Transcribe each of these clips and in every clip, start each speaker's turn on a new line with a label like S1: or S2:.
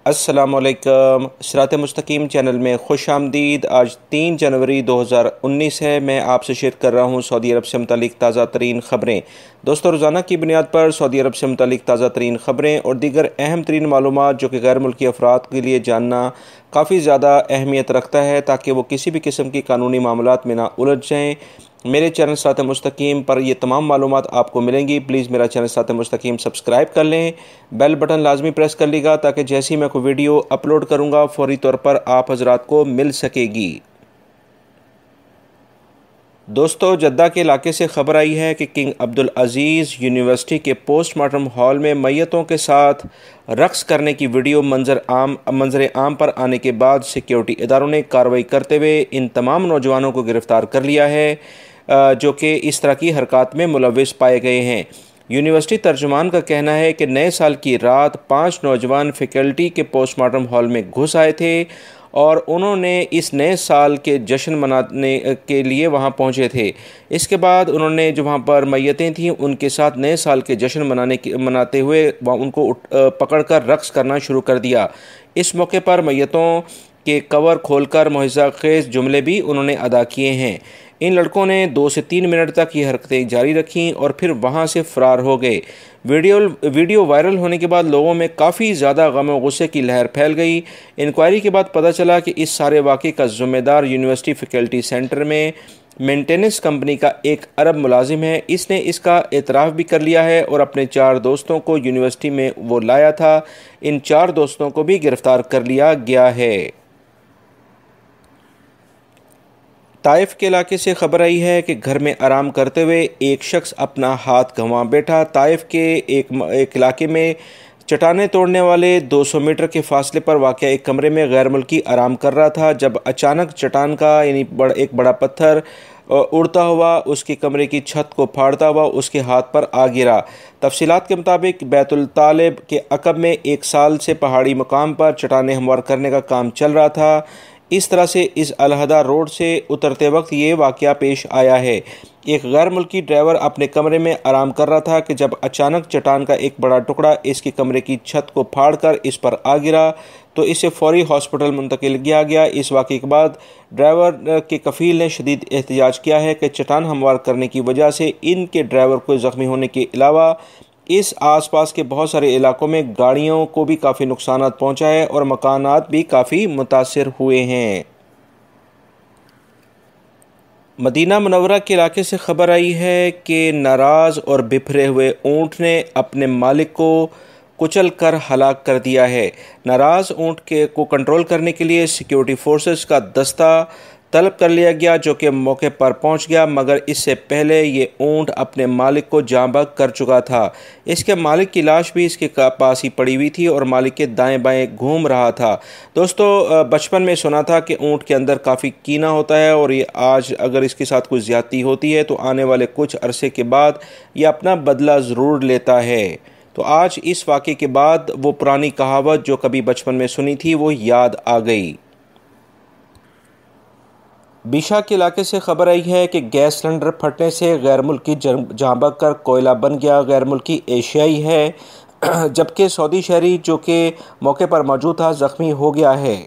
S1: अस्सलामुअलैकुम। सिरात मुस्तकीम चैनल में खुश आमदीद। आज 3 जनवरी 2019 है। मैं आपसे शेयर कर रहा हूँ सऊदी अरब से मुतालिक ताज़ा तरीन ख़बरें। दोस्तों, रोज़ाना की बुनियाद पर सऊदी अरब से मुतालिक ताज़ा तरीन ख़बरें और दीगर अहम तरीन मालूमात जो कि गैर मुल्की अफराद के लिए जानना काफ़ी ज़्यादा अहमियत रखता है, ताकि वो किसी भी किस्म की कानूनी मामलात में ना उलझ जाएँ। मेरे चैनल सिरात मुस्तकीम पर ये तमाम मालूमात आपको मिलेंगी। प्लीज़ मेरा चैनल सिरात मुस्तकीम सब्सक्राइब कर लें, बेल बटन लाजमी प्रेस कर लीजिएगा, ताकि जैसे ही मैं कोई वीडियो अपलोड करूँगा फ़ौरी तौर पर आप हजरात को मिल सकेगी। दोस्तों, जद्दा के इलाके से खबर आई है कि किंग अब्दुल अज़ीज़ यूनिवर्सिटी के पोस्टमार्टम हॉल में मैयतों के साथ रक्स करने की वीडियो मंजर आम पर आने के बाद सिक्योरिटी इदारों ने कार्रवाई करते हुए इन तमाम नौजवानों को गिरफ़्तार कर लिया है जो कि इस तरह की हरकत में मुलव्विस पाए गए हैं। यूनिवर्सिटी तर्जुमान का कहना है कि नए साल की रात 5 नौजवान फैकल्टी के पोस्टमार्टम हॉल में घुस आए थे और उन्होंने इस नए साल के जश्न मनाने के लिए वहां पहुंचे थे। इसके बाद उन्होंने जो वहां पर मैयतें थीं उनके साथ नए साल के जश्न मनाते हुए उनको पकड़कर रक्स करना शुरू कर दिया। इस मौके पर मैयतों के कवर खोलकर मुइज़्ज़ा खेज़ जुमले भी उन्होंने अदा किए हैं। इन लड़कों ने 2 से 3 मिनट तक ये हरकतें जारी रखीं और फिर वहाँ से फ़रार हो गए। वीडियो वायरल होने के बाद लोगों में काफ़ी ज़्यादा गम और गुस्से की लहर फैल गई। इंक्वायरी के बाद पता चला कि इस सारे वाक़े का ज़िम्मेदार यूनिवर्सिटी फैकल्टी सेंटर में मेंटेनेंस कंपनी का एक अरब मुलाजिम है। इसने इसका एतराफ़ भी कर लिया है और अपने 4 दोस्तों को यूनिवर्सिटी में वो लाया था। इन 4 दोस्तों को भी गिरफ़्तार कर लिया गया है। ताइफ के इलाके से खबर आई है कि घर में आराम करते हुए एक शख्स अपना हाथ गंवा बैठा। ताइफ के एक इलाके में चट्टानें तोड़ने वाले 200 मीटर के फासले पर वाक़ एक कमरे में गैर मुल्की आराम कर रहा था, जब अचानक चट्टान का एक बड़ा पत्थर उड़ता हुआ उसके कमरे की छत को फाड़ता हुआ उसके हाथ पर आ गिरा। तफसीलात के मुताबिक बैतुल तालिब के अकब में 1 साल से पहाड़ी मकाम पर चट्टानें हमवार करने का काम चल रहा था। इस तरह से इस अलहदा रोड से उतरते वक्त ये वाक़या पेश आया है। एक गैर मुल्की ड्राइवर अपने कमरे में आराम कर रहा था कि जब अचानक चट्टान का एक बड़ा टुकड़ा इसके कमरे की छत को फाड़कर इस पर आ गिरा, तो इसे फौरी हॉस्पिटल मुंतकिल किया गया। इस वाक़े के बाद ड्राइवर के कफ़ील ने शदीद एहतजाज किया है कि चट्टान हमवार करने की वजह से इनके ड्राइवर को ज़ख्मी होने के अलावा इस आसपास के बहुत सारे इलाकों में गाड़ियों को भी काफ़ी नुकसान पहुंचा है और मकानात भी काफ़ी मुतासिर हुए हैं। मदीना मुनव्वरा के इलाके से खबर आई है कि नाराज़ और बिफरे हुए ऊँट ने अपने मालिक को कुचल कर हलाक कर दिया है। नाराज़ ऊँट को कंट्रोल करने के लिए सिक्योरिटी फोर्सेस का दस्ता तलब कर लिया गया, जो कि मौके पर पहुंच गया, मगर इससे पहले ये ऊँट अपने मालिक को जाँबक कर चुका था। इसके मालिक की लाश भी इसके पास ही पड़ी हुई थी और मालिक के दाएं बाएं घूम रहा था। दोस्तों, बचपन में सुना था कि ऊँट के अंदर काफ़ी कीना होता है और ये आज अगर इसके साथ कुछ ज़्यादती होती है तो आने वाले कुछ अरसे के बाद ये अपना बदला ज़रूर लेता है। तो आज इस वाक़े के बाद वो पुरानी कहावत जो कभी बचपन में सुनी थी वो याद आ गई। बीशा के इलाके से खबर आई है कि गैस सिलेंडर फटने से गैर मुल्की जाँबक कर कोयला बन गया। गैर मुल्की एशियाई है, जबकि सऊदी शहरी जो कि मौके पर मौजूद था ज़ख्मी हो गया है,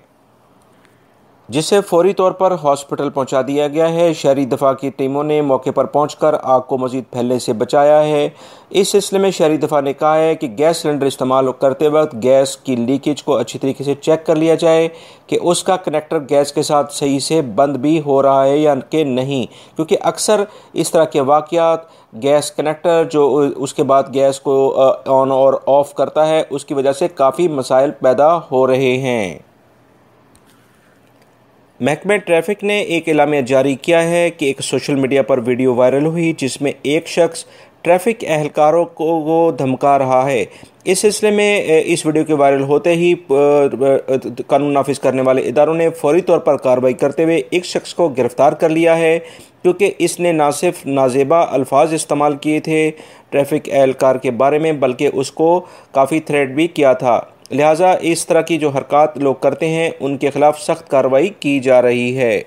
S1: जिसे फौरी तौर पर हॉस्पिटल पहुंचा दिया गया है। शहरी दफा की टीमों ने मौके पर पहुंचकर आग को मज़ीद फैलने से बचाया है। इस सिलसिले में शहरी दफा ने कहा है कि गैस सिलेंडर इस्तेमाल करते वक्त गैस की लीकेज को अच्छी तरीके से चेक कर लिया जाए कि उसका कनेक्टर गैस के साथ सही से बंद भी हो रहा है या कि नहीं, क्योंकि अक्सर इस तरह के वाक़यात गैस कनेक्टर जो उसके बाद गैस को ऑन और ऑफ़ करता है उसकी वजह से काफ़ी मसाइल पैदा हो रहे हैं। महकमे ट्रैफिक ने एक एलामिया जारी किया है कि एक सोशल मीडिया पर वीडियो वायरल हुई जिसमें एक शख्स ट्रैफिक एहलकारों को धमका रहा है। इस सिलसिले में इस वीडियो के वायरल होते ही कानून नाफिज करने वाले इदारों ने फौरी तौर पर कार्रवाई करते हुए एक शख्स को गिरफ़्तार कर लिया है, क्योंकि इसने ना सिर्फ नाजेबा अल्फाज इस्तेमाल किए थे ट्रैफिक एहलकार के बारे में, बल्कि उसको काफ़ी थ्रेट भी किया था। लिहाजा इस तरह की जो हरकत लोग करते हैं उनके खिलाफ सख्त कार्रवाई की जा रही है।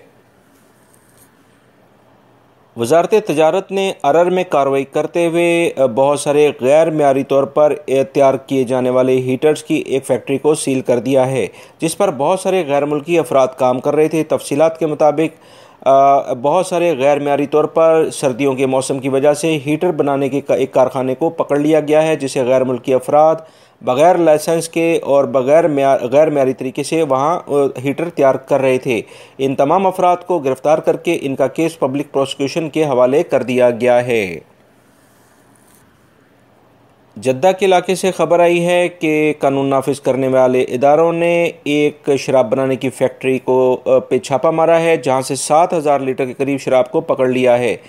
S1: वजारत तजारत ने अरर में कार्रवाई करते हुए बहुत सारे गैर मयारी तौर पर तैयार किए जाने वाले हीटर्स की एक फैक्ट्री को सील कर दिया है, जिस पर बहुत सारे गैर मुल्की अफराद काम कर रहे थे। तफसीलात के मुताबिक बहुत सारे गैर मयारी तौर पर सर्दियों के मौसम की वजह से हीटर बनाने के एक कारखाने को पकड़ लिया गया है, जिसे गैर मुल्की अफराद बग़ैर लाइसेंस के और गैर मयारी तरीके से वहाँ हीटर तैयार कर रहे थे। इन तमाम अफराद को गिरफ़्तार करके इनका केस पब्लिक प्रोसिक्यूशन के हवाले कर दिया गया है। जद्दा के इलाके से खबर आई है कि कानून नाफिज करने वाले इदारों ने एक शराब बनाने की फैक्ट्री को पे छापा मारा है, जहां से 7,000 लीटर के करीब शराब को पकड़ लिया है।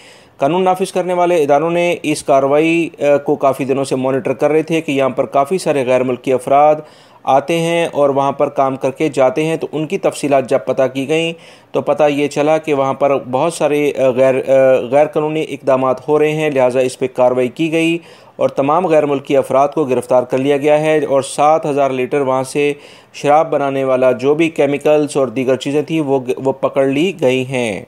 S1: कानून नाफिज करने वाले इदारों ने इस कार्रवाई को काफ़ी दिनों से मॉनिटर कर रहे थे कि यहाँ पर काफ़ी सारे गैर मुल्की अफराद आते हैं और वहाँ पर काम करके जाते हैं। तो उनकी तफसीलात जब पता की गई तो पता ये चला कि वहाँ पर बहुत सारे गैर कानूनी इक़दाम हो रहे हैं, लिहाजा इस पर कार्रवाई की गई और तमाम गैर मुल्की अफराद को गिरफ़्तार कर लिया गया है और 7,000 लीटर वहाँ से शराब बनाने वाला जो भी केमिकल्स और दीगर चीज़ें थी वो पकड़ ली गई हैं।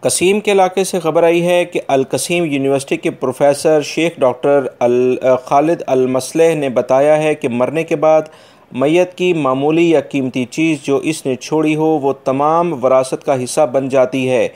S1: कसीम के इलाके से खबर आई है कि अल कसीम यूनिवर्सिटी के प्रोफेसर शेख डॉक्टर खालिद अल मसलेह ने बताया है कि मरने के बाद मैयत की मामूली या कीमती चीज़ जो इसने छोड़ी हो वो तमाम वरासत का हिस्सा बन जाती है।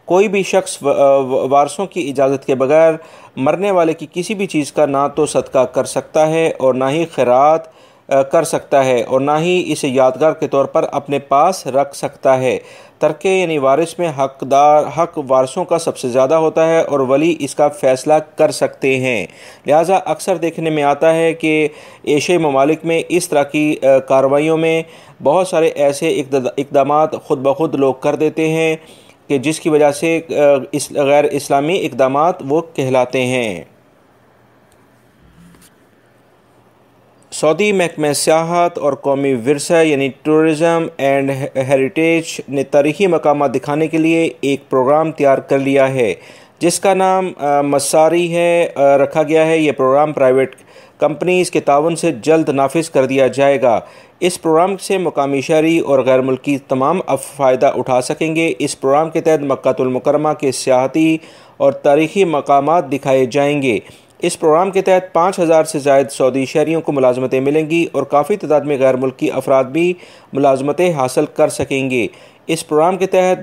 S1: कोई भी शख्स वारसों की इजाज़त के बगैर मरने वाले की किसी भी चीज़ का ना तो सदका कर सकता है और ना ही खैरात कर सकता है और ना ही इसे यादगार के तौर पर अपने पास रख सकता है। तरके यानी वारिस में हक वारसों का सबसे ज़्यादा होता है और वली इसका फ़ैसला कर सकते हैं। लिहाजा अक्सर देखने में आता है कि एशियाई ममालिक में इस तरह की कार्रवाइयों में बहुत सारे ऐसे इक़दाम ख़ुद ब खुद लोग कर देते हैं कि जिसकी वजह से गैर इस्लामी इक़दाम वो कहलाते हैं। सऊदी महकमा सियाहत और कौमी विरसा यानी टूरिज़म एंड हेरिटेज ने तारीख़ी मकामात दिखाने के लिए एक प्रोग्राम तैयार कर लिया है, जिसका नाम मसारी रखा गया है। ये प्रोग्राम प्राइवेट कंपनीज़ के ताउन से जल्द नाफिज कर दिया जाएगा। इस प्रोग्राम से मुकामी शहरी और गैर मुल्की तमाम फ़ायदा उठा सकेंगे। इस प्रोग्राम के तहत मक्कातुल मुकर्रमा के सियाहती और तारीख़ी मकामात दिखाए जाएंगे। इस प्रोग्राम के तहत 5,000 से ज़ायद सऊदी शहरियों को मुलाजमतें मिलेंगी और काफ़ी तादाद में गैर मुल्की अफराद भी मुलाजमतें हासिल कर सकेंगे। इस प्रोग्राम के तहत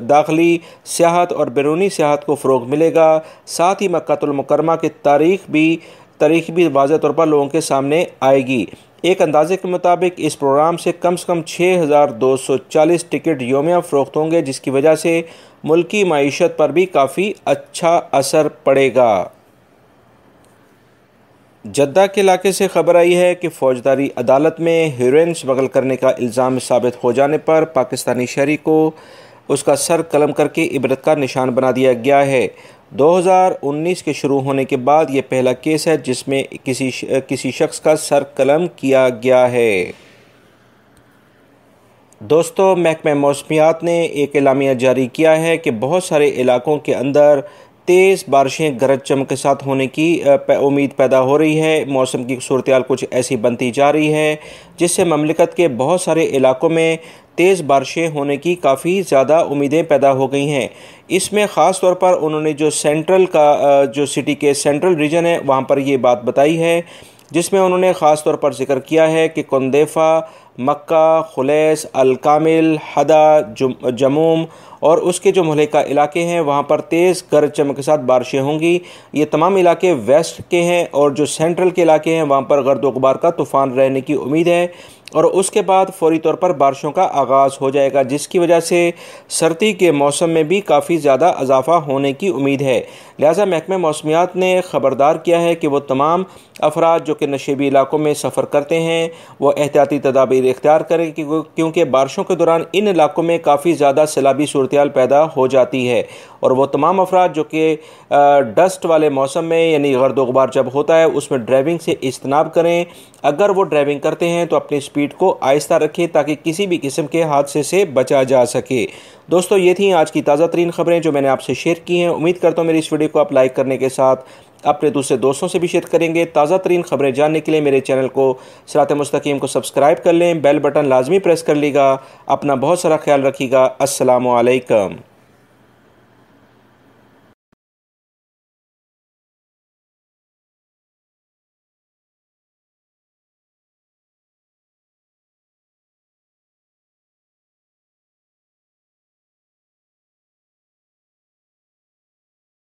S1: दाखिली सियाहत और बैरूनी सियाहत को फ़रोग़ मिलेगा। साथ ही मक्कातुल मुकर्रमा की तारीख़ भी वाज़ेह तौर पर लोगों के सामने आएगी। एक अंदाजे के मुताबिक इस प्रोग्राम से कम 6,240 टिकट योमिया फ़रोख्त होंगे, जिसकी वजह से मुल्की मईशत पर भी काफ़ी अच्छा असर पड़ेगा। जद्दा के इलाके से खबर आई है कि फ़ौजदारी अदालत में हेरोइन स्मगल करने का इल्ज़ाम साबित हो जाने पर पाकिस्तानी शहरी को उसका सर कलम करके इबरत का निशान बना दिया गया है। 2019 के शुरू होने के बाद ये पहला केस है जिसमें किसी शख्स का सर कलम किया गया है। दोस्तों, महकमा मौसमियात ने एक एलामिया जारी किया है कि बहुत सारे इलाकों के अंदर तेज़ बारिशें गरज चमक के साथ होने की उम्मीद पैदा हो रही है। मौसम की सूरत कुछ ऐसी बनती जा रही है जिससे ममलिकत के बहुत सारे इलाकों में तेज़ बारिशें होने की काफ़ी ज़्यादा उम्मीदें पैदा हो गई हैं। इसमें ख़ास तौर पर उन्होंने जो सिटी के सेंट्रल रीजन है वहाँ पर ये बात बताई है, जिसमें उन्होंने ख़ास तौर पर जिक्र किया है कि कुंदेफा, मक्का, खुलैस, अल कामिल, हदा, जमूम और उसके जो मुहल्लिका इलाके हैं वहाँ पर तेज़ गरज चमक के साथ बारिशें होंगी। ये तमाम इलाके वेस्ट के हैं और जो सेंट्रल के इलाके हैं वहाँ पर गर्द व गुबार का तूफ़ान रहने की उम्मीद है और उसके बाद फ़ौरी तौर पर बारिशों का आगाज़ हो जाएगा, जिसकी वजह से सर्दी के मौसम में भी काफ़ी ज़्यादा इजाफ़ा होने की उम्मीद है। लिहाजा महकमा मौसमियात ने ख़बरदार किया है कि वो तमाम अफराद जो कि नशेबी इलाकों में सफ़र करते हैं वो एहतियाती तदाबीर इख्तियार करें, क्योंकि बारिशों के दौरान इन इलाकों में काफ़ी ज़्यादा सैलाबी सूरत-ए-हाल पैदा हो जाती है। और वो तमाम अफराद जो कि डस्ट वाले मौसम में यानी गर्द व गुबार जब होता है उसमें ड्राइविंग से इज्तनाब करें। अगर वो ड्राइविंग करते हैं तो अपनी स्पीड को आहिस्ता रखें ताकि किसी भी किस्म के हादसे से बचा जा सके। दोस्तों, ये थी आज की ताज़ा तरीन ख़बरें जो मैंने आपसे शेयर की हैं। उम्मीद करता हूँ मेरी इस वीडियो को आप लाइक करने के साथ अपने दूसरे दोस्तों से भी शेयर करेंगे। ताज़ा तरीन ख़बरें जानने के लिए मेरे चैनल को सिरात मुस्तकीम को सब्सक्राइब कर लें, बेल बटन लाजमी प्रेस कर लीजिएगा। अपना बहुत सारा ख्याल रखिएगा। अस्सलामु अलैकुम।